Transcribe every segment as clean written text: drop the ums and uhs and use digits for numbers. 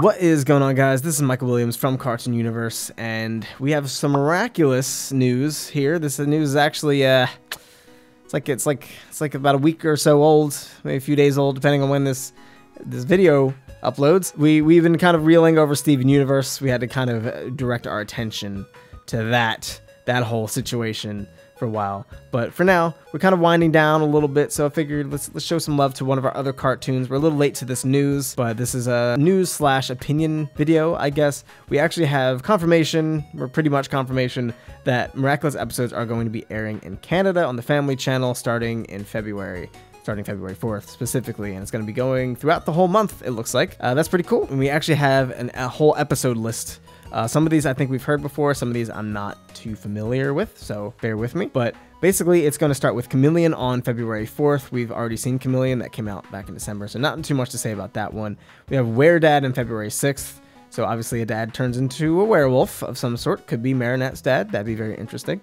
What is going on, guys? This is Michael Williams from Cartoon Universe, and we have some miraculous news here. This news is actually it's like about a week or so old, maybe a few days old, depending on when this video uploads. We've been kind of reeling over Steven Universe. We had to kind of direct our attention to that whole situation for a while, but for now we're kind of winding down a little bit, so I figured let's show some love to one of our other cartoons. We're a little late to this news, but this is a news / opinion video, I guess. We actually have confirmation, or pretty much confirmation, that Miraculous episodes are going to be airing in Canada on the Family Channel starting February 4th specifically, and it's going to be going throughout the whole month, it looks like. That's pretty cool. And we actually have a whole episode list. Some of these I think we've heard before, some of these I'm not too familiar with, so bear with me. But basically, it's going to start with Chameleon on February 4th. We've already seen Chameleon, that came out back in December, so not too much to say about that one. We have Were-Dad on February 6th, so obviously a dad turns into a werewolf of some sort. Could be Marinette's dad, that'd be very interesting.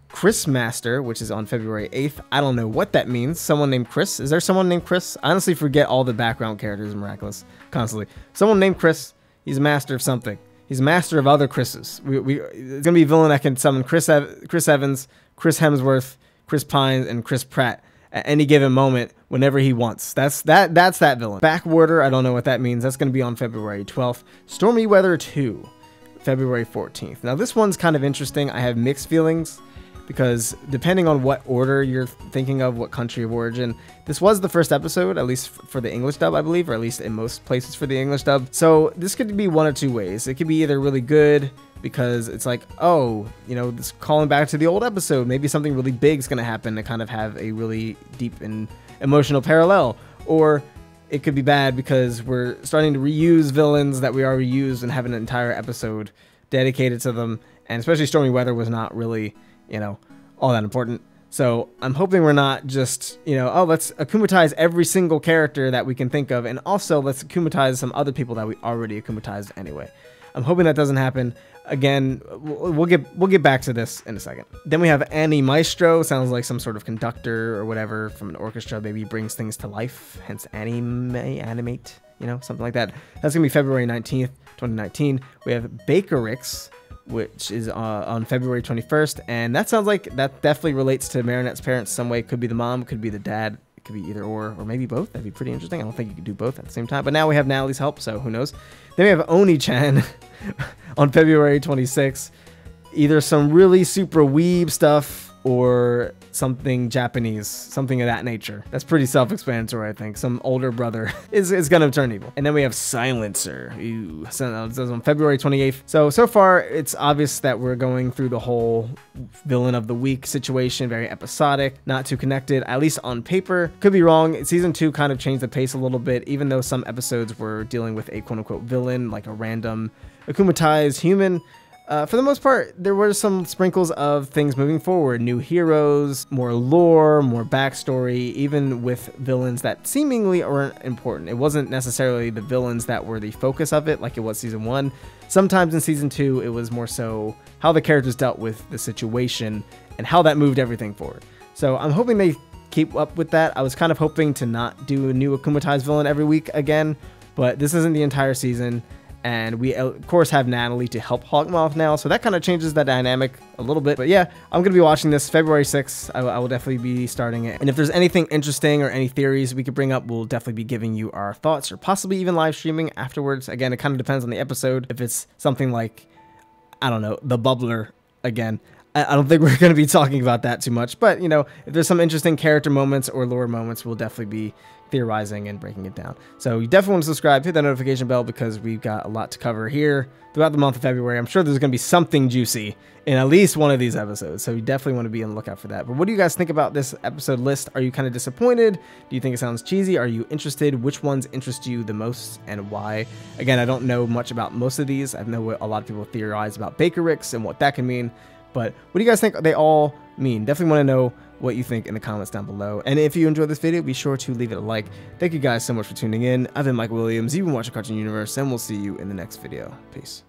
Chris Master, which is on February 8th. I don't know what that means. Someone named Chris? Is there someone named Chris? I honestly forget all the background characters in Miraculous constantly. Someone named Chris. He's a master of something. He's a master of other Chris's. It's gonna be a villain that can summon Chris Evans, Chris Hemsworth, Chris Pines, and Chris Pratt at any given moment, whenever he wants. That's that villain. Backwarder, I don't know what that means. That's gonna be on February 12th. Stormy Weather 2, February 14th. Now this one's kind of interesting. I have mixed feelings, because depending on what order you're thinking of, what country of origin, this was the first episode, at least for the English dub, I believe, or at least in most places for the English dub. So this could be one of two ways. It could be either really good, because it's like, oh, you know, this calling back to the old episode, maybe something really big is going to happen to kind of have a really deep and emotional parallel. Or it could be bad because we're starting to reuse villains that we already used and have an entire episode dedicated to them. And especially Stormy Weather was not really, you know, all that important. So I'm hoping we're not just, you know, oh, let's Akumatize every single character that we can think of, and also let's Akumatize some other people that we already Akumatized anyway. I'm hoping that doesn't happen. Again, we'll get back to this in a second. Then we have Annie Maestro. Sounds like some sort of conductor or whatever from an orchestra. Maybe brings things to life, hence animate, you know, something like that. That's gonna be February 19th, 2019. We have Bakerix, which is on February 21st, and that sounds like that definitely relates to Marinette's parents some way. Could be the mom, could be the dad, it could be either or maybe both. That'd be pretty interesting. I don't think you could do both at the same time, but now we have Natalie's help, so who knows. Then we have Oni-chan on February 26th. Either some really super weeb stuff or something Japanese, something of that nature. That's pretty self-explanatory, I think. Some older brother is gonna turn evil. And then we have Silencer. Ooh, so it says on February 28th. So far, it's obvious that we're going through the whole villain of the week situation, very episodic, not too connected, at least on paper. Could be wrong. Season 2 kind of changed the pace a little bit, even though some episodes were dealing with a quote-unquote villain, like a random Akumatized human. For the most part, there were some sprinkles of things moving forward. New heroes, more lore, more backstory, even with villains that seemingly aren't important. It wasn't necessarily the villains that were the focus of it, like it was Season 1. Sometimes in Season 2, it was more so how the characters dealt with the situation and how that moved everything forward. So I'm hoping they keep up with that. I was kind of hoping to not do a new Akumatized villain every week again, but this isn't the entire season. And we, of course, have Natalie to help Hawkmoth now, so that kind of changes the dynamic a little bit. But yeah, I'm going to be watching this February 6th. I will definitely be starting it. And if there's anything interesting or any theories we could bring up, we'll definitely be giving you our thoughts, or possibly even live streaming afterwards. Again, it kind of depends on the episode. If it's something like, I don't know, the Bubbler again, I don't think we're going to be talking about that too much. But, you know, if there's some interesting character moments or lore moments, we'll definitely be theorizing and breaking it down. So you definitely want to subscribe, hit that notification bell, because we've got a lot to cover here throughout the month of February. I'm sure there's going to be something juicy in at least one of these episodes, so you definitely want to be on the lookout for that. But what do you guys think about this episode list? Are you kind of disappointed? Do you think it sounds cheesy? Are you interested? Which ones interest you the most and why? Again, I don't know much about most of these. I know what a lot of people theorize about Bakerix and what that can mean, but what do you guys think they all mean? Definitely want to know what you think in the comments down below. And if you enjoyed this video, be sure to leave it a like. Thank you guys so much for tuning in. I've been Michael Williams. You've been watching Cartoon Universe, and we'll see you in the next video. Peace.